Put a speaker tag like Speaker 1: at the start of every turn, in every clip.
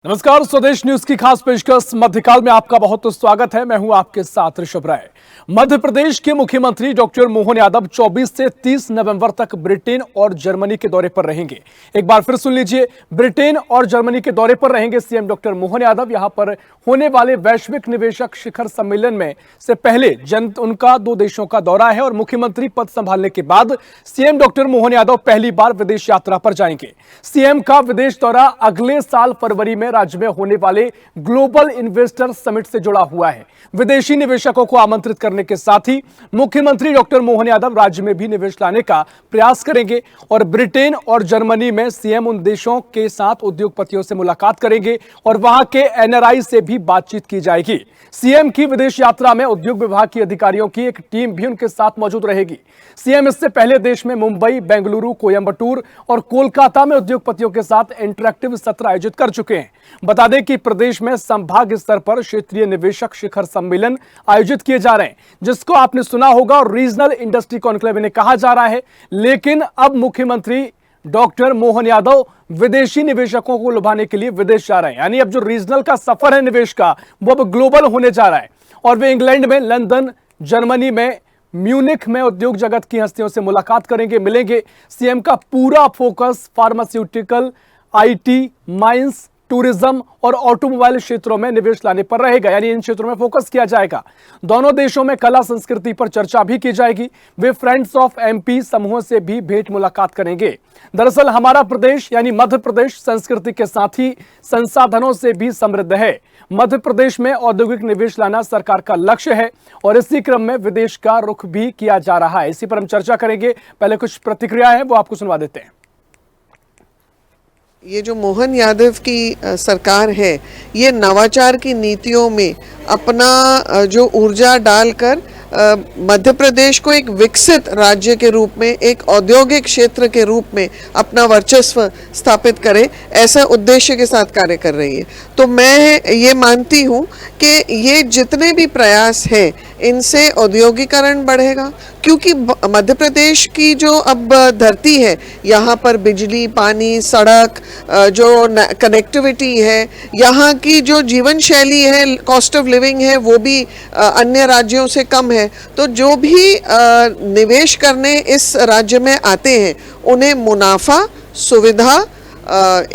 Speaker 1: नमस्कार, स्वदेश न्यूज की खास पेशकश मध्यकाल में आपका बहुत स्वागत है। मैं हूं आपके साथ ऋषभ राय। मध्य प्रदेश के मुख्यमंत्री डॉक्टर मोहन यादव 24 से 30 नवंबर तक ब्रिटेन और जर्मनी के दौरे पर रहेंगे। एक बार फिर सुन लीजिए, ब्रिटेन और जर्मनी के दौरे पर रहेंगे सीएम डॉक्टर मोहन यादव। यहां पर होने वाले वैश्विक निवेशक शिखर सम्मेलन में से पहले उनका 2 देशों का दौरा है और मुख्यमंत्री पद संभालने के बाद सीएम डॉक्टर मोहन यादव पहली बार विदेश यात्रा पर जाएंगे। सीएम का विदेश दौरा अगले साल फरवरी में राज्य में होने वाले ग्लोबल इन्वेस्टर समिट से जुड़ा हुआ है। विदेशी निवेशकों को आमंत्रित करने के साथ ही मुख्यमंत्री डॉक्टर मोहन यादव राज्य में भी निवेश लाने का प्रयास करेंगे और ब्रिटेन और जर्मनी में सीएम उन देशों के साथ उद्योगपतियों से मुलाकात करेंगे और वहां के एनआरआई से भी बातचीत की जाएगी। सीएम की विदेश यात्रा में उद्योग विभाग की अधिकारियों की एक टीम भी उनके साथ मौजूद रहेगी। सीएम इससे पहले देश में मुंबई, बेंगलुरु, कोयंबटूर और कोलकाता में उद्योगपतियों के साथ इंटरैक्टिव सत्र आयोजित कर चुके हैं। बता दें कि प्रदेश में संभाग स्तर पर क्षेत्रीय निवेशक शिखर सम्मेलन आयोजित किए जा रहे हैं, जिसको आपने सुना होगा और रीजनल इंडस्ट्री कॉन्क्लेव इन्हें कहा जा रहा है। लेकिन अब मुख्यमंत्री डॉक्टर मोहन यादव विदेशी निवेशकों को लुभाने के लिए विदेश जा रहे हैं। यानी अब जो रीजनल का सफर है निवेश का, वो अब ग्लोबल होने जा रहा है और वे इंग्लैंड में, लंदन, जर्मनी में, म्यूनिख में उद्योग जगत की हस्तियों से मुलाकात करेंगे, मिलेंगे। सीएम का पूरा focus pharmaceutical, IT, mines, tourism और ऑटोमोबाइल क्षेत्रों में निवेश लाने पर रहेगा। यानी इन क्षेत्रों में फोकस किया जाएगा। दोनों देशों में कला संस्कृति पर चर्चा भी की जाएगी। वे फ्रेंड्स ऑफ एमपी समूह से भी भेंट मुलाकात करेंगे। दरअसल हमारा प्रदेश यानी मध्य प्रदेश संस्कृति के साथ ही संसाधनों से भी समृद्ध है। मध्य प्रदेश में औद्योगिक निवेश लाना सरकार का लक्ष्य है और इसी क्रम में विदेश का रुख भी किया जा रहा है। इसी पर हम चर्चा करेंगे। पहले कुछ प्रतिक्रिया है वो आपको सुनवा देते हैं।
Speaker 2: ये जो मोहन यादव की सरकार है, ये नवाचार की नीतियों में अपना जो ऊर्जा डालकर मध्य प्रदेश को एक विकसित राज्य के रूप में, एक औद्योगिक क्षेत्र के रूप में अपना वर्चस्व स्थापित करे, ऐसा उद्देश्य के साथ कार्य कर रही है। तो मैं ये मानती हूँ कि ये जितने भी प्रयास हैं, इनसे औद्योगिकरण बढ़ेगा, क्योंकि मध्य प्रदेश की जो अब धरती है, यहाँ पर बिजली, पानी, सड़क, जो कनेक्टिविटी है, यहाँ की जो जीवन शैली है, कॉस्ट ऑफ लिविंग है, वो भी अन्य राज्यों से कम है। तो जो भी निवेश करने इस राज्य में आते हैं, उन्हें मुनाफा, सुविधा,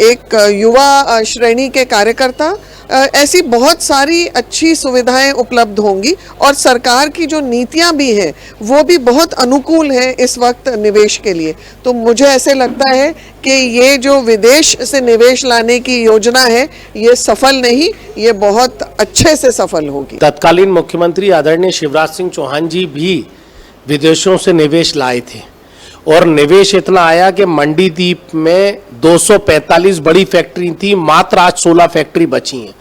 Speaker 2: एक युवा श्रेणी के कार्यकर्ता, ऐसी बहुत सारी अच्छी सुविधाएं उपलब्ध होंगी और सरकार की जो नीतियां भी हैं वो भी बहुत अनुकूल हैं इस वक्त निवेश के लिए। तो मुझे ऐसे लगता है कि ये जो विदेश से निवेश लाने की योजना है, ये सफल नहीं, ये बहुत अच्छे से सफल होगी।
Speaker 3: तत्कालीन मुख्यमंत्री आदरणीय शिवराज सिंह चौहान जी भी विदेशों से निवेश लाए थे और निवेश इतना आया कि मंडीदीप में 245 बड़ी फैक्ट्री थी, मात्र आज 16 फैक्ट्री बची हैं।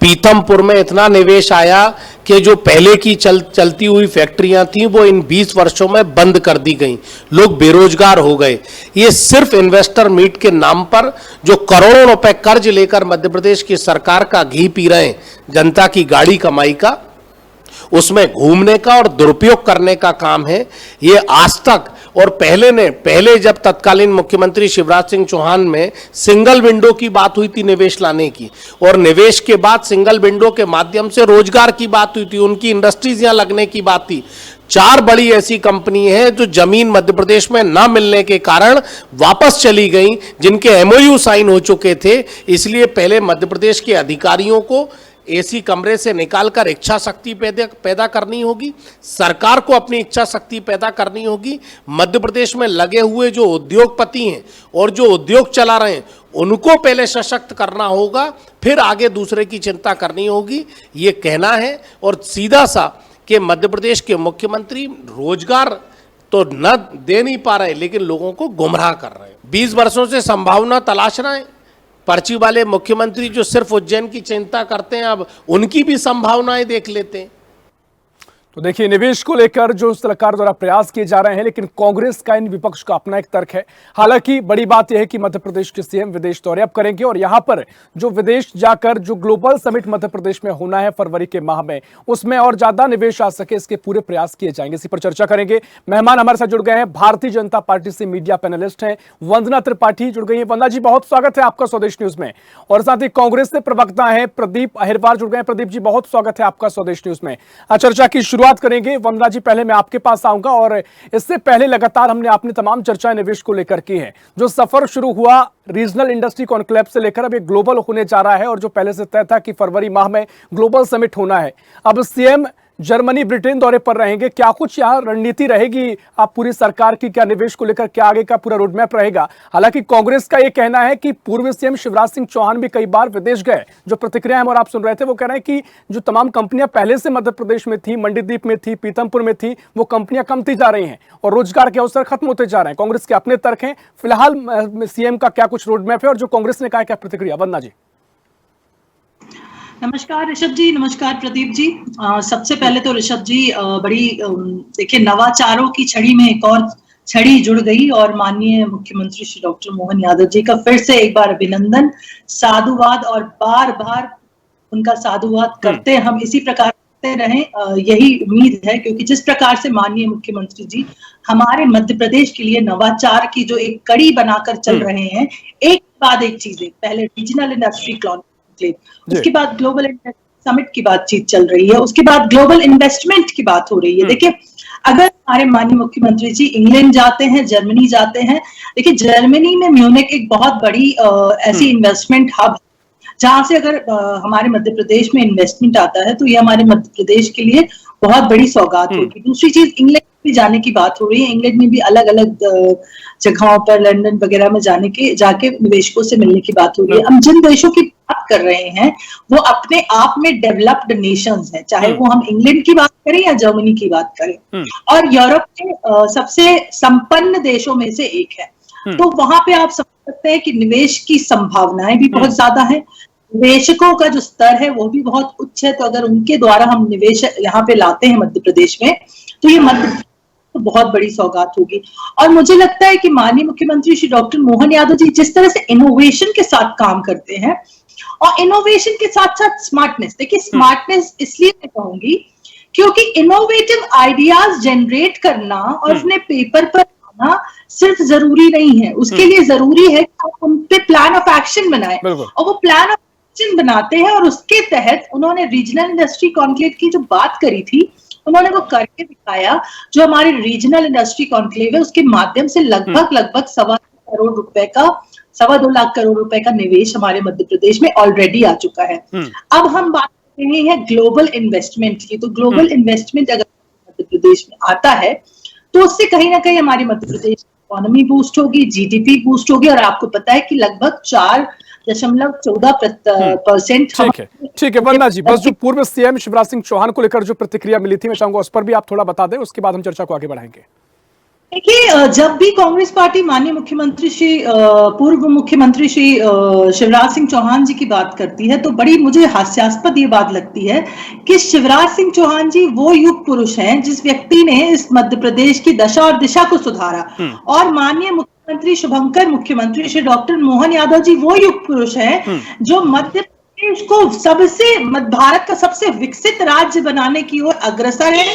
Speaker 3: पीथमपुर में इतना निवेश आया कि जो पहले की चलती हुई फैक्ट्रियां थी वो इन 20 वर्षों में बंद कर दी गई, लोग बेरोजगार हो गए। ये सिर्फ इन्वेस्टर मीट के नाम पर जो करोड़ों रुपए कर्ज लेकर मध्य प्रदेश की सरकार का घी पी रहे हैं, जनता की गाड़ी कमाई का, उसमें घूमने का और दुरुपयोग करने का काम है। ये आज तक और पहले जब तत्कालीन मुख्यमंत्री शिवराज सिंह चौहान में सिंगल विंडो की बात हुई थी निवेश लाने की, और निवेश के बाद सिंगल विंडो के माध्यम से रोजगार की बात हुई थी, उनकी इंडस्ट्रीज यहां लगने की बात थी। 4 बड़ी ऐसी कंपनी है जो जमीन मध्य प्रदेश में ना मिलने के कारण वापस चली गई, जिनके एमओयू साइन हो चुके थे। इसलिए पहले मध्य प्रदेश के अधिकारियों को एसी कमरे से निकालकर इच्छा शक्ति पैदा करनी होगी, सरकार को अपनी इच्छा शक्ति पैदा करनी होगी। मध्य प्रदेश में लगे हुए जो उद्योगपति हैं और जो उद्योग चला रहे हैं, उनको पहले सशक्त करना होगा, फिर आगे दूसरे की चिंता करनी होगी। ये कहना है और सीधा सा कि मध्य प्रदेश के मुख्यमंत्री रोजगार तो न दे नहीं पा रहे, लेकिन लोगों को गुमराह कर रहे हैं। 20 वर्षों से संभावना तलाश रहे हैं। पर्ची वाले मुख्यमंत्री जो सिर्फ उज्जैन की चिंता करते हैं, अब उनकी भी संभावनाएं देख लेते हैं।
Speaker 1: तो देखिए, निवेश को लेकर जो सरकार द्वारा प्रयास किए जा रहे हैं, लेकिन कांग्रेस का इन विपक्ष का अपना एक तर्क है। हालांकि बड़ी बात यह है कि मध्य प्रदेश के सीएम विदेश दौरे अब करेंगे और यहां पर जो विदेश जाकर जो ग्लोबल समिट मध्य प्रदेश में होना है फरवरी के माह में, उसमें और ज्यादा निवेश आ सके इसके पूरे प्रयास किए जाएंगे। इसी पर चर्चा करेंगे। मेहमान हमारे साथ जुड़ गए हैं, भारतीय जनता पार्टी से मीडिया पैनलिस्ट हैं वंदना त्रिपाठी जुड़ गई है। वंदना जी, बहुत स्वागत है आपका स्वदेश न्यूज में। और साथ ही कांग्रेस से प्रवक्ता है प्रदीप अहिरवार जुड़ गए हैं। प्रदीप जी, बहुत स्वागत है आपका स्वदेश न्यूज में। चर्चा की शुरुआत करेंगे। वंदना जी, पहले मैं आपके पास आऊंगा और इससे पहले लगातार आपने तमाम चर्चाएं निवेश को लेकर की हैं। जो सफर शुरू हुआ रीजनल इंडस्ट्री कॉन्क्लेव से लेकर अब ये ग्लोबल होने जा रहा है और जो पहले से तय था कि फरवरी माह में ग्लोबल समिट होना है, अब सीएम जर्मनी ब्रिटेन दौरे पर रहेंगे। क्या कुछ यहाँ रणनीति रहेगी आप पूरी सरकार की, क्या निवेश को लेकर क्या आगे का पूरा रोडमैप रहेगा? हालांकि कांग्रेस का ये कहना है कि पूर्व सीएम शिवराज सिंह चौहान भी कई बार विदेश गए। जो प्रतिक्रिया हम और आप सुन रहे थे वो कह रहे हैं कि जो तमाम कंपनियां पहले से मध्य प्रदेश में थी, मंडीदीप में थी, पीतमपुर में थी, वो कंपनियां कमती जा रही हैं और रोजगार के अवसर खत्म होते जा रहे हैं। कांग्रेस के अपने तर्क हैं। फिलहाल सीएम का क्या कुछ रोडमैप है और जो कांग्रेस ने कहा क्या प्रतिक्रिया? वंदना जी।
Speaker 4: नमस्कार ऋषभ जी, नमस्कार प्रदीप जी। सबसे पहले तो ऋषभ जी, बड़ी देखिए, नवाचारों की छड़ी में एक और छड़ी जुड़ गई और माननीय मुख्यमंत्री श्री डॉक्टर मोहन यादव जी का फिर से एक बार अभिनंदन, साधुवाद और बार बार उनका साधुवाद करते हम इसी प्रकार करते रहें, यही उम्मीद है। क्योंकि जिस प्रकार से माननीय मुख्यमंत्री जी हमारे मध्य प्रदेश के लिए नवाचार की जो एक कड़ी बनाकर चल रहे हैं, एक बाद एक चीजें, पहले रीजनल इंडस्ट्री उसके बाद ग्लोबल समिट की बातचीत चल रही है, उसके बाद ग्लोबल इन्वेस्टमेंट की बात हो रही है। देखिए, अगर हमारे माननीय मुख्यमंत्री जी इंग्लैंड जाते हैं, जर्मनी जाते हैं, देखिए जर्मनी में म्यूनिक एक बहुत बड़ी ऐसी इन्वेस्टमेंट हब, जहां से अगर हमारे मध्य प्रदेश में इन्वेस्टमेंट आता है तो ये हमारे मध्य प्रदेश के लिए बहुत बड़ी सौगात होगी। दूसरी चीज, इंग्लैंड भी जाने की बात हो रही है। इंग्लैंड में भी अलग अलग जगहों पर, लंदन वगैरह में जाके निवेशकों से मिलने की बात हो रही है। हम जिन देशों की बात कर रहे हैं वो अपने आप में डेवलप्ड नेशंस हैं, चाहे वो हम इंग्लैंड की बात करें या जर्मनी की बात करें, और यूरोप के सबसे संपन्न देशों में से एक है। तो वहां पे आप समझ सकते हैं कि निवेश की संभावनाएं भी बहुत ज्यादा है, निवेशकों का जो स्तर है वो भी बहुत उच्च है। तो अगर उनके द्वारा हम निवेश यहाँ पे लाते हैं मध्य प्रदेश में, तो ये मध्य तो बहुत बड़ी सौगात होगी। और मुझे लगता है कि माननीय मुख्यमंत्री श्री डॉक्टर मोहन यादव जी जिस तरह से इनोवेशन के साथ काम करते हैं, और इनोवेशन के साथ साथ स्मार्टनेस, देखिए स्मार्टनेस इसलिए मैं कहूंगी क्योंकि इनोवेटिव आइडियाज जनरेट करना और अपने पेपर पर आना सिर्फ जरूरी नहीं है, उसके लिए जरूरी है कि आप उन पे प्लान ऑफ एक्शन बनाएं। और वो प्लान ऑफ एक्शन बनाते हैं और उसके तहत उन्होंने रीजनल इंडस्ट्री कॉन्क्लेव की जो बात करी थी, उन्होंने वो करके दिखाया। जो हमारे रीजनल इंडस्ट्री कॉन्क्लेव है उसके माध्यम से लगभग 2.25 लाख करोड़ रुपए का निवेश हमारे मध्य प्रदेश में ऑलरेडी आ चुका है। अब हम बात कर रहे हैं ग्लोबल इन्वेस्टमेंट की। तो ग्लोबल इन्वेस्टमेंट अगर मध्य प्रदेश में आता है तो उससे कहीं ना कहीं हमारी मध्य प्रदेश इकोनॉमी बूस्ट होगी, जीडीपी बूस्ट होगी। और आपको पता है कि लगभग 4.14%।
Speaker 1: ठीक है वंदना जी, बस जो पूर्व सीएम शिवराज सिंह चौहान को लेकर जो प्रतिक्रिया मिली थी, मैं चाहूंगा उस पर भी आप थोड़ा बता दें, उसके बाद हम चर्चा को आगे बढ़ाएंगे।
Speaker 4: देखिए, जब भी कांग्रेस पार्टी माननीय मुख्यमंत्री पूर्व मुख्यमंत्री श्री शिवराज सिंह चौहान जी की बात करती है तो बड़ी मुझे हास्यास्पद ये बात लगती है कि शिवराज सिंह चौहान जी वो युग पुरुष हैं जिस व्यक्ति ने इस मध्य प्रदेश की दशा और दिशा को सुधारा, और माननीय मुख्यमंत्री शुभंकर मुख्यमंत्री श्री डॉक्टर मोहन यादव जी वो युग पुरुष हैं जो मध्य प्रदेश को सबसे भारत का सबसे विकसित राज्य बनाने की ओर अग्रसर है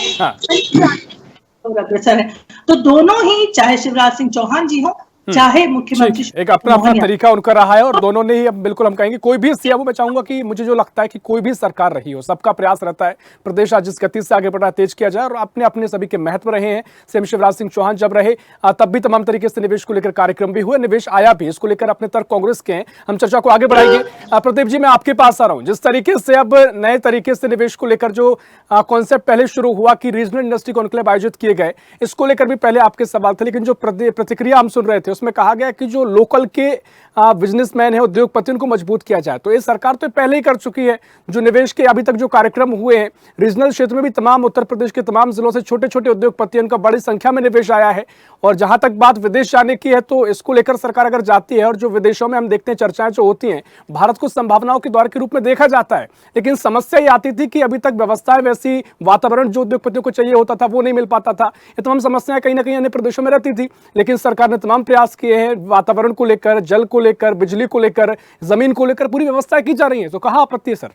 Speaker 4: और अग्रसर है। तो दोनों ही, चाहे शिवराज सिंह चौहान जी हो चाहे मुख्यमंत्री,
Speaker 1: एक अपना अपना तरीका उनका रहा है और दोनों ने ही, अब बिल्कुल हम कहेंगे कोई भी सीएम, मैं चाहूंगा कि मुझे जो लगता है कि कोई भी सरकार रही हो, सबका प्रयास रहता है प्रदेश आज जिस गति से आगे बढ़ रहा है तेज किया जाए, और अपने अपने सभी के महत्व रहे हैं। सीएम शिवराज सिंह चौहान जब रहे तब भी तमाम तरीके से निवेश को लेकर कार्यक्रम भी हुए, निवेश आया भी, इसको लेकर अपने तर्क कांग्रेस के हैं। हम चर्चा को आगे बढ़ाएंगे। प्रदीप जी, मैं आपके पास आ रहा हूं। जिस तरीके से अब नए तरीके से निवेश को लेकर जो कॉन्सेप्ट पहले शुरू हुआ कि रीजनल इंडस्ट्री कॉन्क्लेव आयोजित किए गए, इसको लेकर भी पहले आपके सवाल थे, लेकिन जो प्रतिक्रिया हम सुन रहे थे थी, उसमें कहा गया कि जो लोकल के बिजनेसमैन है, उद्योगपति, उनको मजबूत किया जाए। तो ये सरकार तो पहले ही कर चुकी है। जो निवेश के अभी तक जो कार्यक्रम हुए हैं रीजनल क्षेत्र में भी, तमाम उत्तर प्रदेश के तमाम जिलों से छोटे छोटे उद्योगपति, उनका बड़ी संख्या में निवेश आया है। और जहां तक बात विदेश जाने की है, तो इसको लेकर सरकार अगर जाती है, और जो विदेशों में हम देखते हैं चर्चाएं जो होती हैं, भारत को संभावनाओं के द्वार के रूप में देखा जाता है। लेकिन समस्या ये आती थी कि अभी तक व्यवस्थाएं वैसी, वातावरण जो उद्योगपतियों को चाहिए होता था वो नहीं मिल पाता था। ये तमाम समस्याएं कहीं ना कहीं अन्य प्रदेशों में रहती थी। लेकिन सरकार ने तमाम प्रयास किए हैं, वातावरण को लेकर, जल को लेकर, बिजली को लेकर, जमीन को लेकर पूरी व्यवस्थाएं की जा रही है। तो कहाँ आपत्ति है सर?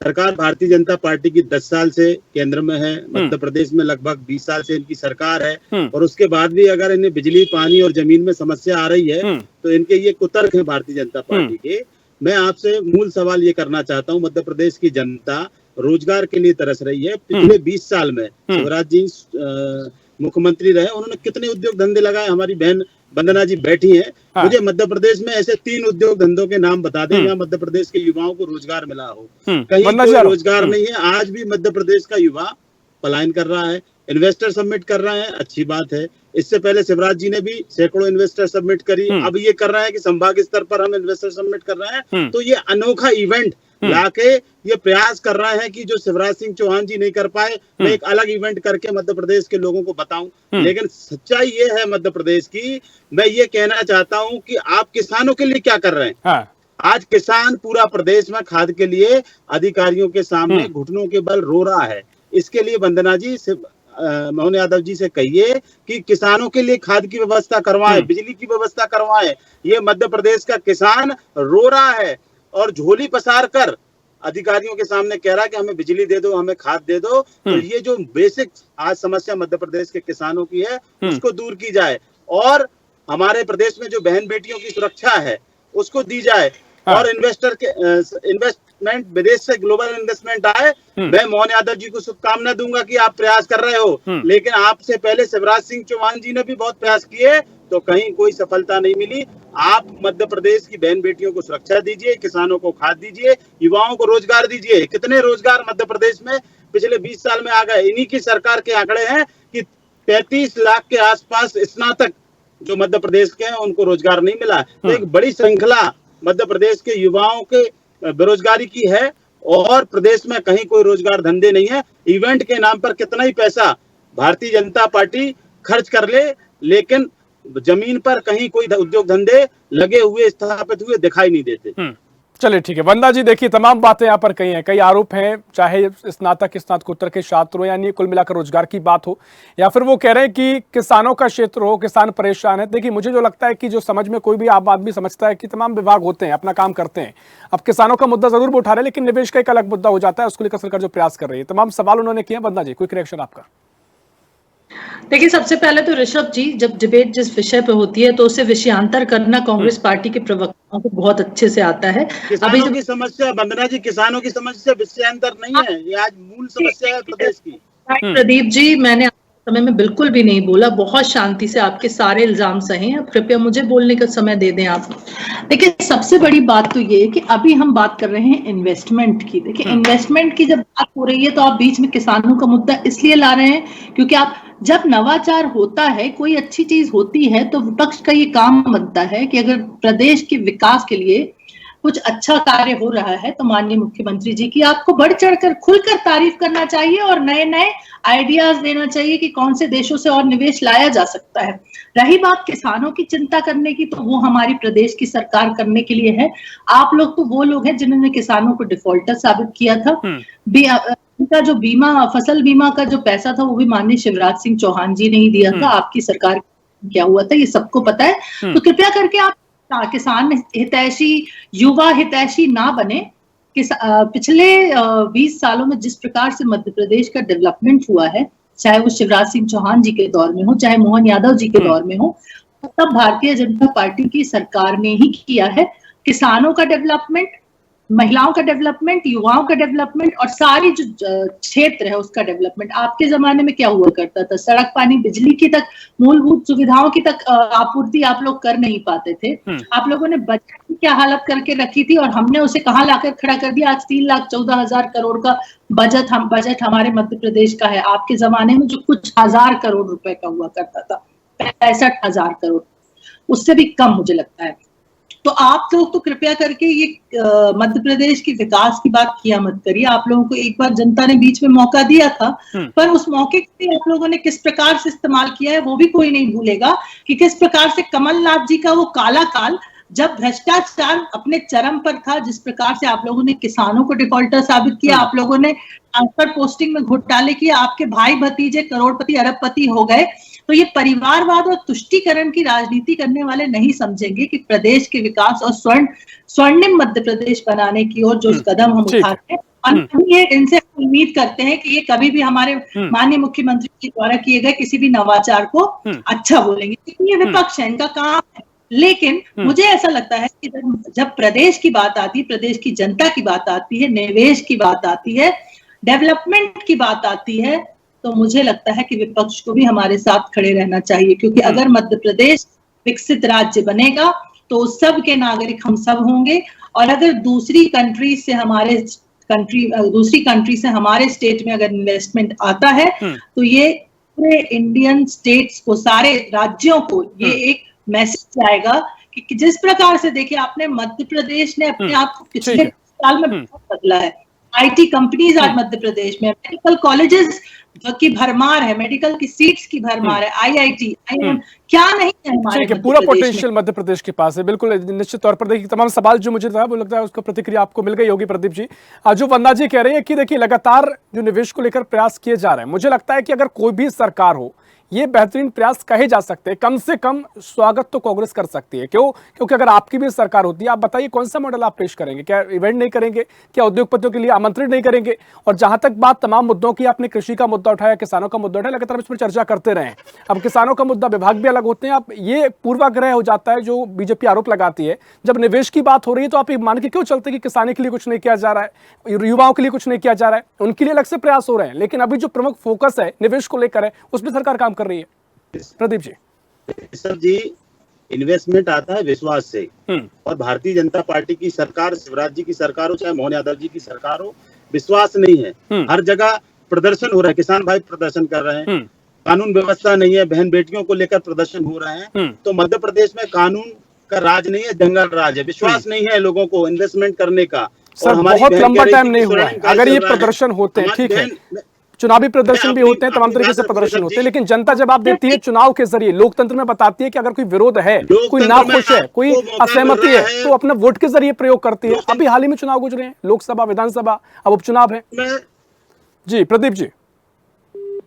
Speaker 5: सरकार भारतीय जनता पार्टी की 10 साल से केंद्र में है, मध्य प्रदेश में लगभग 20 साल से इनकी सरकार है, और उसके बाद भी अगर इन्हें बिजली, पानी और जमीन में समस्या आ रही है तो इनके ये कुतर्क है भारतीय जनता पार्टी के। मैं आपसे मूल सवाल ये करना चाहता हूँ, मध्य प्रदेश की जनता रोजगार के लिए तरस रही है। पिछले 20 साल में शिवराज जी मुख्यमंत्री रहे, उन्होंने कितने उद्योग धंधे लगाए? हमारी बहन वंदना जी बैठी हैं। मुझे मध्य प्रदेश में ऐसे 3 उद्योग धंधों के नाम बता दें जहाँ मध्य प्रदेश के युवाओं को रोजगार मिला हो। कहीं कोई रोजगार नहीं है। आज भी मध्य प्रदेश का युवा पलायन कर रहा है, इन्वेस्टर सबमिट कर रहे हैं, अच्छी बात है। इससे पहले शिवराज जी ने भी सैकड़ों इन्वेस्टर सबमिट करी। अब ये कर रहे हैं कि संभाग स्तर पर हम इन्वेस्टर सबमिट कर रहे हैं। तो ये अनोखा इवेंट लाके ये प्रयास कर रहे हैं कि जो शिवराज सिंह चौहान जी नहीं कर पाए, मैं एक अलग इवेंट करके मध्य प्रदेश के लोगों को बताऊं। लेकिन सच्चाई ये है मध्य प्रदेश की, मैं ये कहना चाहता हूं कि आप किसानों के लिए क्या कर रहे हैं? आज किसान पूरा प्रदेश में खाद के लिए अधिकारियों के सामने घुटनों के बल रो रहा है। इसके लिए वंदना जी से मोहन यादव जी से कहिए कि किसानों के लिए खाद की व्यवस्था करवाएं, बिजली की व्यवस्था करवाएं। ये मध्य प्रदेश का किसान रो रहा है और झोली पसार कर अधिकारियों के सामने कह रहा है कि हमें बिजली दे दो, हमें खाद दे दो। तो ये जो बेसिक आज समस्या मध्य प्रदेश के किसानों की है उसको दूर की जाए, और हमारे प्रदेश में जो बहन बेटियों की सुरक्षा है उसको दी जाए, और इन्वेस्टमेंट विदेश से ग्लोबल इन्वेस्टमेंट आए। मैं मोहन यादव जी को शुभकामना दूंगा कि आप प्रयास कर रहे हो, लेकिन आपसे पहले शिवराज सिंह चौहान जी ने भी बहुत प्रयास किए, तो कहीं कोई सफलता नहीं मिली। आप मध्य प्रदेश की बहन बेटियों को सुरक्षा दीजिए, किसानों को खाद दीजिए, युवाओं को रोजगार दीजिए। कितने रोजगार मध्य प्रदेश में पिछले 20 साल में आ गए? इन्हीं की सरकार के आंकड़े हैं कि 33 लाख के आसपास स्नातक जो मध्य प्रदेश के हैं उनको रोजगार नहीं मिला। तो एक बड़ी श्रृंखला मध्य प्रदेश के युवाओं के बेरोजगारी की है, और प्रदेश में कहीं कोई रोजगार धंधे नहीं है। इवेंट के नाम पर कितना ही पैसा भारतीय जनता पार्टी खर्च कर ले, लेकिन जमीन पर कहीं कोई उद्योग धंधे लगे हुए, स्थापित हुए दिखाई नहीं देते।
Speaker 1: चलिए ठीक है वंदना जी, देखिए तमाम बातें यहाँ पर कही हैं, कई आरोप हैं, चाहे स्नातक स्नातकोत्तर के छात्र हो, यानी कुल मिलाकर रोजगार की बात हो, या फिर वो कह रहे हैं कि किसानों का क्षेत्र हो, किसान परेशान है। देखिए मुझे जो लगता है कि जो समझ में कोई भी आम आदमी समझता है कि तमाम विभाग होते हैं, अपना काम करते हैं। अब किसानों का मुद्दा जरूर उठा रहे हैं, लेकिन निवेश का एक अलग मुद्दा हो जाता है, उसको लेकर सरकार जो प्रयास कर रही है। तमाम सवाल उन्होंने किए। वंदना जी, क्विक रिएक्शन आपका।
Speaker 4: देखिए सबसे पहले तो ऋषभ जी, जब डिबेट जिस विषय पे होती है तो उसे विषयांतर करना कांग्रेस पार्टी के प्रवक्ताओं को बहुत अच्छे से आता है।
Speaker 5: अभी की समस्या वंदना जी, किसानों की समस्या विषयांतर नहीं है, ये आज मूल समस्या है प्रदेश की।
Speaker 4: प्रदीप जी, मैंने समय में बिल्कुल भी नहीं बोला, बहुत शांति से आपके सारे इल्जाम सही हैं। कृपया मुझे बोलने का समय दे दें आप। देखिए सबसे बड़ी बात तो ये है कि अभी हम बात कर रहे हैं इन्वेस्टमेंट की। देखिए इन्वेस्टमेंट की जब बात हो रही है तो आप बीच में किसानों का मुद्दा इसलिए ला रहे हैं क्योंकि आप, जब नवाचार होता है, कोई अच्छी चीज होती है, तो विपक्ष का ये काम बनता है कि अगर प्रदेश के विकास के लिए कुछ अच्छा कार्य हो रहा है तो माननीय मुख्यमंत्री जी की आपको बढ़ चढ़कर खुलकर तारीफ करना चाहिए और नए नए आइडियाज देना चाहिए कि कौन से देशों से और निवेश लाया जा सकता है। रही बात किसानों की चिंता करने की, तो वो हमारी प्रदेश की सरकार करने के लिए है। आप लोग तो वो लोग हैं जिन्होंने किसानों को डिफॉल्टर साबित किया था। उनका जो बीमा, फसल बीमा का जो पैसा था वो भी माननीय शिवराज सिंह चौहान जी ने ही दिया था। आपकी सरकार क्या हुआ था ये सबको पता है। तो कृपया करके आप किसान हितैषी, युवा हितैषी ना बने। पिछले 20 सालों में जिस प्रकार से मध्य प्रदेश का डेवलपमेंट हुआ है, चाहे वो शिवराज सिंह चौहान जी के दौर में हो, चाहे मोहन यादव जी के दौर में हो, तब भारतीय जनता पार्टी की सरकार ने ही किया है। किसानों का डेवलपमेंट, महिलाओं का डेवलपमेंट, युवाओं का डेवलपमेंट और सारी जो क्षेत्र है उसका डेवलपमेंट। आपके जमाने में क्या हुआ करता था? सड़क, पानी, बिजली की तक, मूलभूत सुविधाओं की तक आपूर्ति आप लोग कर नहीं पाते थे। आप लोगों ने बजट की क्या हालत करके रखी थी और हमने उसे कहाँ लाकर खड़ा कर दिया। आज 3,14,000 करोड़ का बजट हमारे मध्य प्रदेश का है। आपके जमाने में जो कुछ 1,000 करोड़ रुपए का हुआ करता था, 65,000 करोड़। उससे भी कम मुझे लगता है। तो आप लोग तो कृपया करके ये मध्य प्रदेश की विकास की बात किया मत करिए। आप लोगों को एक बार जनता ने बीच में मौका दिया था, पर उस मौके को आप लोगों ने किस प्रकार से इस्तेमाल किया है वो भी कोई नहीं भूलेगा, कि किस प्रकार से कमलनाथ जी का वो काला काल, जब भ्रष्टाचार अपने चरम पर था, जिस प्रकार से आप लोगों ने किसानों को डिफॉल्टर साबित किया, आप लोगों ने ट्रांसफर पोस्टिंग में घोटाले किए, आपके भाई भतीजे करोड़पति अरबपति हो गए। तो ये परिवारवाद और तुष्टीकरण की राजनीति करने वाले नहीं समझेंगे कि प्रदेश के विकास और स्वर्णिम मध्य प्रदेश बनाने की ओर जो कदम हम उठा रहे हैं, और ये इनसे उम्मीद करते हैं कि ये कभी भी हमारे माननीय मुख्यमंत्री के द्वारा किए गए किसी भी नवाचार को अच्छा बोलेंगे, क्योंकि ये विपक्ष है, इनका काम है। लेकिन मुझे ऐसा लगता है कि जब प्रदेश की बात आती है, प्रदेश की जनता की बात आती है, निवेश की बात आती है, डेवलपमेंट की बात आती है, तो मुझे लगता है कि विपक्ष को भी हमारे साथ खड़े रहना चाहिए, क्योंकि अगर मध्य प्रदेश विकसित राज्य बनेगा तो सब के नागरिक हम सब होंगे। और अगर दूसरी कंट्री से हमारे स्टेट में अगर इन्वेस्टमेंट आता है तो ये पूरे इंडियन स्टेट्स को, सारे राज्यों को ये एक मैसेज आएगा कि जिस प्रकार से देखिए आपने मध्य प्रदेश ने अपने आप को पिछले साल में बहुत बदला है। आईटी कंपनीज आज मध्य प्रदेश में, मेडिकल कॉलेजेस की भरमार है, मेडिकल की सीट्स की भरमार है, आईआईटी, आईआईएम क्या नहीं है हमारे
Speaker 1: ठीक है, पूरा पोटेंशियल मध्य प्रदेश के पास है। बिल्कुल निश्चित तौर पर देखिए तमाम सवाल जो मुझे था वो लगता है उसका प्रतिक्रिया आपको मिल गई होगी प्रदीप जी। जो वंदना जी कह रही है कि देखिए लगातार जो निवेश को लेकर प्रयास किए जा रहे हैं, मुझे लगता है कि अगर कोई भी सरकार हो ये बेहतरीन प्रयास कहे जा सकते हैं, कम से कम स्वागत तो कांग्रेस कर सकती है। क्यों? क्योंकि अगर आपकी भी सरकार होती है, आप बताइए कौन सा मॉडल आप पेश करेंगे? क्या इवेंट नहीं करेंगे? क्या उद्योगपतियों के लिए आमंत्रित नहीं करेंगे? और जहां तक बात तमाम मुद्दों की, आपने कृषि का मुद्दा उठाया, किसानों का मुद्दा उठाया, लगातार इस पर चर्चा करते रहे। अब किसानों का मुद्दा, विभाग भी अलग होते हैं। अब ये पूर्वाग्रह हो जाता है जो बीजेपी आरोप लगाती है, जब निवेश की बात हो रही है तो आप ये मान के क्यों चलते कि किसानी के लिए कुछ नहीं किया जा रहा है, युवाओं के लिए कुछ नहीं किया जा रहा है? उनके लिए अलग से प्रयास हो रहे हैं, लेकिन अभी जो प्रमुख फोकस है निवेश को लेकर है, उसमें सरकार काम कर रही है। प्रदीप जी।
Speaker 5: सर जी, इन्वेस्टमेंट आता है विश्वास से, और भारतीय जनता पार्टी की सरकार, शिवराज जी की सरकार हो चाहे मोहन यादव जी की सरकार हो, विश्वास नहीं है। हर जगह प्रदर्शन हो रहा है, किसान भाई प्रदर्शन कर रहे हैं, कानून व्यवस्था नहीं है, बहन बेटियों को लेकर प्रदर्शन हो रहे हैं। तो मध्य प्रदेश में कानून का राज नहीं है, जंगल राज है। विश्वास नहीं है लोगों को इन्वेस्टमेंट करने का।
Speaker 1: सर बहुत लंबा टाइम नहीं हुआ है, अगर ये प्रदर्शन होते हैं, ठीक है, चुनावी प्रदर्शन भी होते हैं, तमाम तरीके से प्रदर्शन होते हैं, लेकिन जनता जवाब देती है चुनाव के जरिए, लोकतंत्र में बताती है कि अगर कोई विरोध है, कोई नाखुश है, कोई असहमति है, तो अपने वोट के जरिए प्रयोग करती है। अभी हाल ही में चुनाव गुजरे हैं, लोकसभा, विधानसभा, अब उपचुनाव है। जी प्रदीप जी।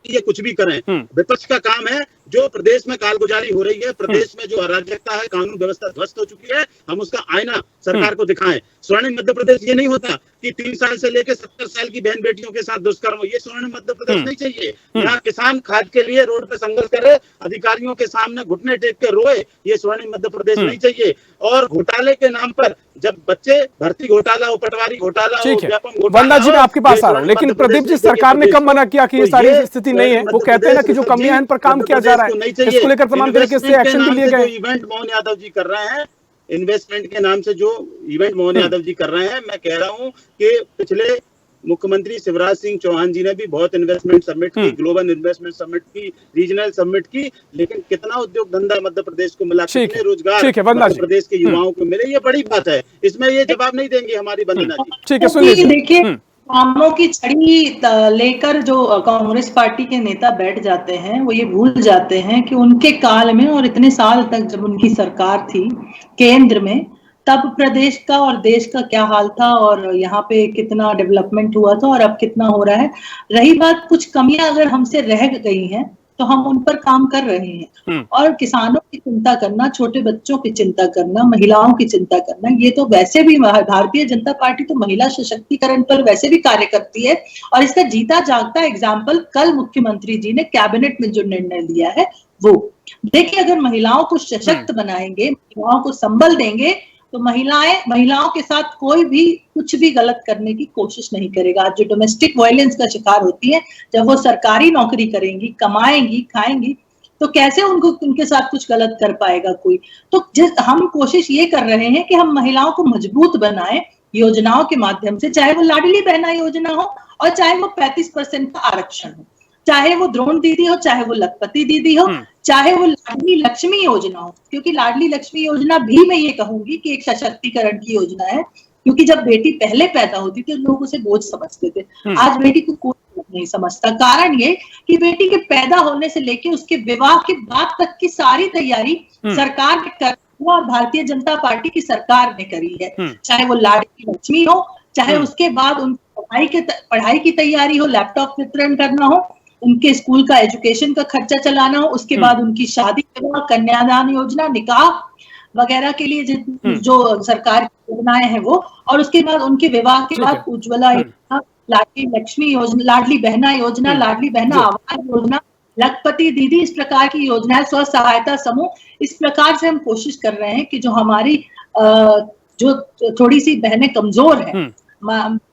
Speaker 5: ये कुछ भी करें, विपक्ष का काम है। जो प्रदेश में कालगुजारी हो रही है, प्रदेश में जो अराजकता है, कानून व्यवस्था ध्वस्त हो चुकी है, हम उसका आईना सरकार को दिखाएं। स्वर्णिम मध्य प्रदेश ये नहीं होता कि 3 साल से लेकर 70 साल की बहन बेटियों के साथ दुष्कर्म हो। ये स्वर्णिम मध्य प्रदेश नहीं चाहिए। यहाँ किसान खाद के लिए रोड पे संघर्ष करे, अधिकारियों के सामने घुटने टेक के रोए, ये स्वर्णिम मध्य प्रदेश नहीं चाहिए। और घोटाले के नाम पर जब बच्चे भर्ती घोटाला हो, पटवारी घोटाला हो,
Speaker 1: वंदना जी मैं आपके पास आ रहा हूँ, लेकिन प्रदीप जी सरकार ने कब मना किया कि ये सारी स्थिति नहीं है? वो कहते हैं ना कि जो कमियां हैं इन पर काम किया जा रहा है, इसको लेकर तमाम तरीके से एक्शन भी लिए गए।
Speaker 5: इवेंट मोहन यादव जी कर रहे हैं, इन्वेस्टमेंट के नाम से जो इवेंट मोहन यादव जी कर रहे हैं, मैं कह रहा हूं कि पिछले मुख्यमंत्री शिवराज सिंह चौहान जी ने भी बहुत इन्वेस्टमेंट समिट की, ग्लोबल इन्वेस्टमेंट समिट की, रीजनल समिट की, लेकिन कितना उद्योग धंधा मध्य प्रदेश को मिला, कितने रोजगार मध्य प्रदेश के युवाओं को मिले, ये बड़ी बात है। इसमें ये जवाब नहीं देंगी हमारी वंदना जी।
Speaker 1: ठीक है, सुनिए।
Speaker 4: देखिए कामों की छड़ी लेकर जो कांग्रेस पार्टी के नेता बैठ जाते हैं, वो ये भूल जाते हैं कि उनके काल में और इतने साल तक जब उनकी सरकार थी केंद्र में, तब प्रदेश का और देश का क्या हाल था और यहाँ पे कितना डेवलपमेंट हुआ था और अब कितना हो रहा है। रही बात कुछ कमियां अगर हमसे रह गई हैं तो हम उन पर काम कर रहे हैं। और किसानों की चिंता करना, छोटे बच्चों की चिंता करना, महिलाओं की चिंता करना, ये तो वैसे भी भारतीय जनता पार्टी तो महिला सशक्तिकरण पर वैसे भी कार्य करती है। और इसका जीता जागता एग्जाम्पल कल मुख्यमंत्री जी ने कैबिनेट में जो निर्णय लिया है वो देखिए। अगर महिलाओं को सशक्त बनाएंगे, महिलाओं को संबल देंगे, तो महिलाओं के साथ कोई भी कुछ भी गलत करने की कोशिश नहीं करेगा। आज जो डोमेस्टिक वायलेंस का शिकार होती है, जब वो सरकारी नौकरी करेंगी, कमाएंगी, खाएंगी, तो कैसे उनके साथ कुछ गलत कर पाएगा कोई? तो हम कोशिश ये कर रहे हैं कि हम महिलाओं को मजबूत बनाएं योजनाओं के माध्यम से, चाहे वो लाडली बहना योजना हो और चाहे वो 35% का आरक्षण हो, चाहे वो द्रोण दीदी हो, चाहे वो लखपति दीदी हो, चाहे वो लाडली लक्ष्मी योजना हो, क्योंकि लाडली लक्ष्मी योजना भी मैं ये कहूंगी कि एक सशक्तिकरण की योजना है, क्योंकि जब बेटी पहले पैदा होती थी लोग उसे बोझ समझते थे। आज बेटी को कोई बोझ नहीं समझता। कारण ये कि बेटी के पैदा होने से लेके उसके विवाह के बाद तक की सारी तैयारी सरकार ने कर और भारतीय जनता पार्टी की सरकार ने करी है। चाहे वो लाडली लक्ष्मी हो, चाहे उसके बाद उनकी पढ़ाई की तैयारी हो, लैपटॉप वितरण करना हो, उनके स्कूल का एजुकेशन का खर्चा चलाना हो, उसके बाद उनकी शादी विवाह, कन्यादान योजना, निकाह वगैरह के लिए जो सरकार की योजनाएं हैं वो, और उसके बाद उनके विवाह के बाद उज्ज्वला योजना, लाडली लक्ष्मी योजना, लाडली बहना योजना, लाडली बहना आवास योजना, लखपति दीदी, इस प्रकार की योजनाएं, स्व सहायता समूह, इस प्रकार से हम कोशिश कर रहे हैं कि जो हमारी जो थोड़ी सी बहनें कमजोर हैं,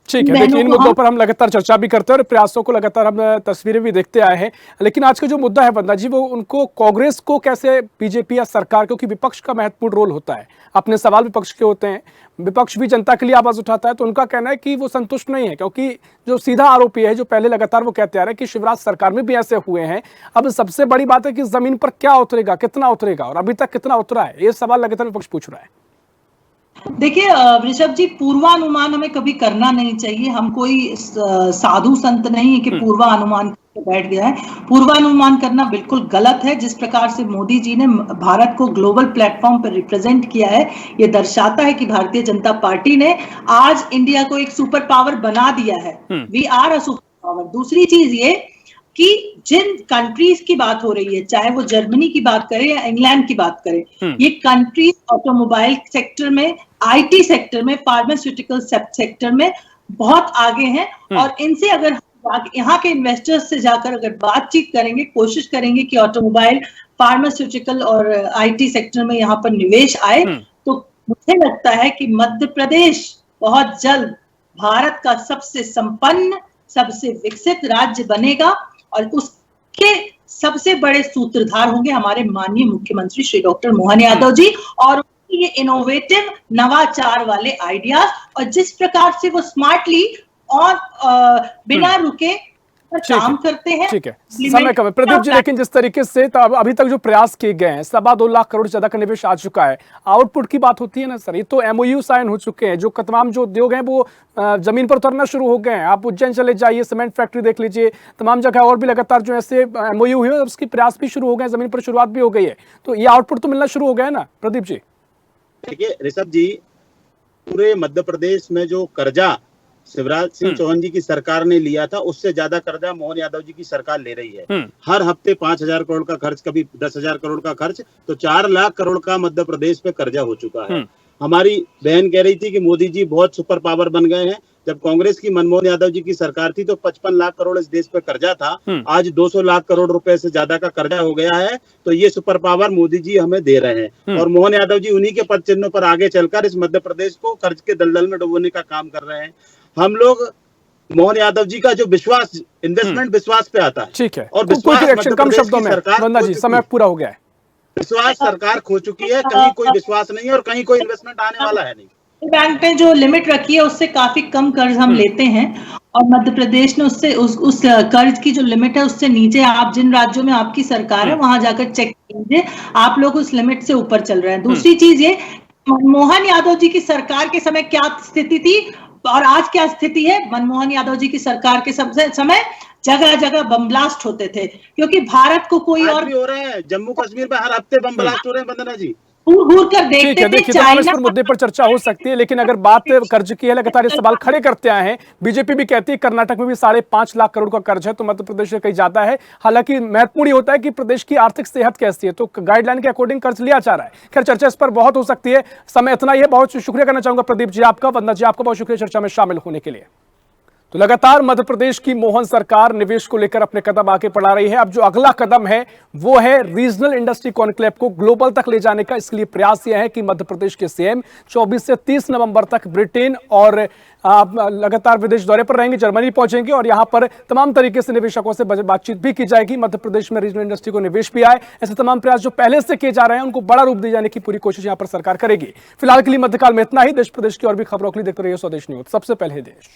Speaker 1: ठीक है, देखिए इन मुद्दों पर हम लगातार चर्चा भी करते हैं और प्रयासों को लगातार हम तस्वीरें भी देखते आए हैं। लेकिन आज का जो मुद्दा है वंदना जी, वो उनको कांग्रेस को कैसे बीजेपी या सरकार, क्योंकि विपक्ष का महत्वपूर्ण रोल होता है, अपने सवाल विपक्ष के होते हैं, विपक्ष भी जनता के लिए आवाज उठाता है, तो उनका कहना है कि वो संतुष्ट नहीं है, क्योंकि जो सीधा आरोपी है, जो पहले लगातार वो कहते आ रहे हैं कि शिवराज सरकार में भी ऐसे हुए हैं। अब सबसे बड़ी बात है कि जमीन पर क्या उतरेगा, कितना उतरेगा और अभी तक कितना उतरा है, ये सवाल लगातार विपक्ष पूछ रहा है।
Speaker 4: देखिए ऋषभ जी, पूर्वानुमान हमें कभी करना नहीं चाहिए। हम कोई साधु संत नहीं है कि पूर्वानुमान करके बैठ गया है। पूर्वानुमान करना बिल्कुल गलत है। जिस प्रकार से मोदी जी ने भारत को ग्लोबल प्लेटफॉर्म पर रिप्रेजेंट किया है, ये दर्शाता है कि भारतीय जनता पार्टी ने आज इंडिया को एक सुपर पावर बना दिया है। We are a super power. दूसरी चीज ये कि जिन कंट्रीज की बात हो रही है, चाहे वो जर्मनी की बात करें या इंग्लैंड की बात करें, ये कंट्रीज ऑटोमोबाइल सेक्टर में, आईटी सेक्टर में, फार्मास्यूटिकल सेक्टर में बहुत आगे हैं। और इनसे अगर यहाँ के इन्वेस्टर्स से जाकर अगर बातचीत करेंगे, कोशिश करेंगे कि ऑटोमोबाइल, फार्मास्यूटिकल और आईटी सेक्टर में यहाँ पर निवेश आए, तो मुझे लगता है कि मध्य प्रदेश बहुत जल्द भारत का सबसे संपन्न, सबसे विकसित राज्य बनेगा और उसके सबसे बड़े सूत्रधार होंगे हमारे माननीय मुख्यमंत्री श्री डॉक्टर मोहन यादव जी, और ये इनोवेटिव नवाचार वाले आइडियाज, और जिस प्रकार से वो स्मार्टली और बिना रुके काम करते हैं।
Speaker 1: ठीक है, समय कम है प्रदीप जी, लेकिन जिस तरीके से तो अभी तक जो प्रयास किए गए हैं, 2.25 लाख करोड़ से ज्यादा का निवेश आ चुका है, आउटपुट की बात होती है ना सर, ये तो एमओयू साइन हो चुके हैं, जो तमाम जो उद्योग हैं वो जमीन पर उतरना शुरू हो गए हैं। आप उज्जैन चले जाइए, सीमेंट फैक्ट्री देख लीजिए, तमाम जगह और भी लगातार जो ऐसे एमओयू हुए, उसकी प्रयास भी शुरू हो गए, जमीन पर शुरुआत भी हो गई है, तो ये आउटपुट तो मिलना शुरू हो गया है ना प्रदीप जी?
Speaker 5: देखिए ऋषभ जी, पूरे मध्य प्रदेश में जो कर्जा शिवराज सिंह चौहान जी की सरकार ने लिया था, उससे ज्यादा कर्जा मोहन यादव जी की सरकार ले रही है। हर हफ्ते 5,000 करोड़ का खर्च, कभी 10,000 करोड़ का खर्च, तो 4 लाख करोड़ का मध्य प्रदेश पे कर्जा हो चुका है। हमारी बहन कह रही थी कि मोदी जी बहुत सुपर पावर बन गए हैं। जब कांग्रेस की मनमोहन यादव जी की सरकार थी तो 55 लाख करोड़ इस देश पे कर्जा था, आज 200 लाख करोड़ रुपए से ज्यादा का कर्जा हो गया है। तो ये सुपर पावर मोदी जी हमें दे रहे हैं, और मोहन यादव जी उन्हीं के पद चिन्हों पर आगे चलकर इस मध्य प्रदेश को कर्ज के दलदल में डुबोने का काम कर रहे हैं। हम लोग मोहन यादव जी का जो विश्वास, इन्वेस्टमेंट विश्वास पे आता है,
Speaker 1: ठीक है,
Speaker 5: और
Speaker 1: कम शब्दों में वंदना जी, समय पूरा हो गया है।
Speaker 5: विश्वास सरकार खो चुकी है, कहीं कोई विश्वास नहीं है और कहीं कोई इन्वेस्टमेंट आने वाला है नहीं।
Speaker 4: बैंक ने जो लिमिट रखी है उससे काफी कम कर्ज हम लेते हैं, और मध्य प्रदेश ने उससे उस कर्ज की जो लिमिट है उससे नीचे, आप जिन राज्यों में आपकी सरकार है वहां जाकर चेक कीजिए, आप लोग उस लिमिट से ऊपर चल रहे हैं। दूसरी चीज ये, मनमोहन यादव जी की सरकार के समय क्या स्थिति थी और आज क्या स्थिति है? मनमोहन यादव जी की सरकार के समय जगह जगह बम ब्लास्ट होते थे, क्योंकि भारत को कोई और
Speaker 5: भी हो रहे हैं। जम्मू कश्मीर में हर हफ्ते बम ब्लास्ट हो रहे हैं वंदना जी।
Speaker 4: कर देखते थे।
Speaker 1: देखिए, इस पर मुद्दे पर चर्चा हो सकती है, लेकिन अगर बात कर्ज की है, लगातार ये सवाल खड़े करते आए हैं। बीजेपी भी कहती है कर्नाटक में भी 5.5 लाख करोड़ का कर्ज है, तो मध्य प्रदेश से कहीं ज्यादा है। हालांकि महत्वपूर्ण होता है कि प्रदेश की आर्थिक सेहत कैसी है, तो गाइडलाइन के अकॉर्डिंग कर्ज लिया जा रहा है। खैर, चर्चा इस पर बहुत हो सकती है। समय इतना ही है, बहुत शुक्रिया करना चाहूंगा प्रदीप जी आपका, वंदना जी आपका बहुत शुक्रिया चर्चा में शामिल होने के लिए। तो लगातार मध्य प्रदेश की मोहन सरकार निवेश को लेकर अपने कदम आगे बढ़ा रही है। अब जो अगला कदम है वो है रीजनल इंडस्ट्री कॉन्क्लेव को ग्लोबल तक ले जाने का। इसके लिए प्रयास यह है कि मध्य प्रदेश के सीएम 24 से 30 नवंबर तक ब्रिटेन और लगातार विदेश दौरे पर रहेंगे, जर्मनी पहुंचेंगे और यहां पर तमाम तरीके से निवेशकों से बातचीत भी की जाएगी। मध्य प्रदेश में रीजनल इंडस्ट्री को निवेश भी आए, ऐसे तमाम प्रयास जो पहले से किए जा रहे हैं उनको बड़ा रूप दिए जाने की पूरी कोशिश यहां पर सरकार करेगी। फिलहाल के लिए मध्यकाल में इतना ही। देश प्रदेश की और भी खबरों के लिए देखते रहिए स्वदेश न्यूज, सबसे पहले देश।